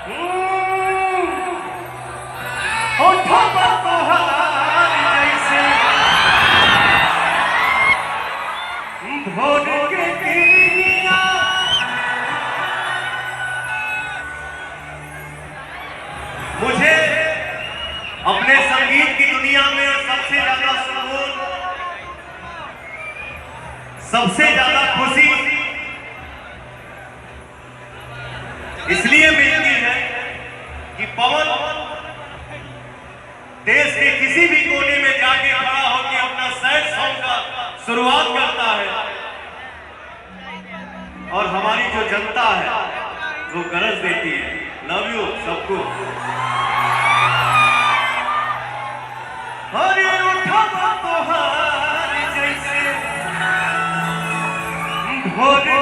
मुझे अपने संगीत की दुनिया में सबसे ज्यादा सुकून, सबसे ज्यादा खुशी इसलिए मिलती है कि पवन देश के किसी भी कोने में जाके खड़ा होकर अपना सैड सॉन्ग का शुरुआत करता है और हमारी जो जनता है वो गरज देती है। लव यू सबको। हरे उठा तोहार जैसे भोर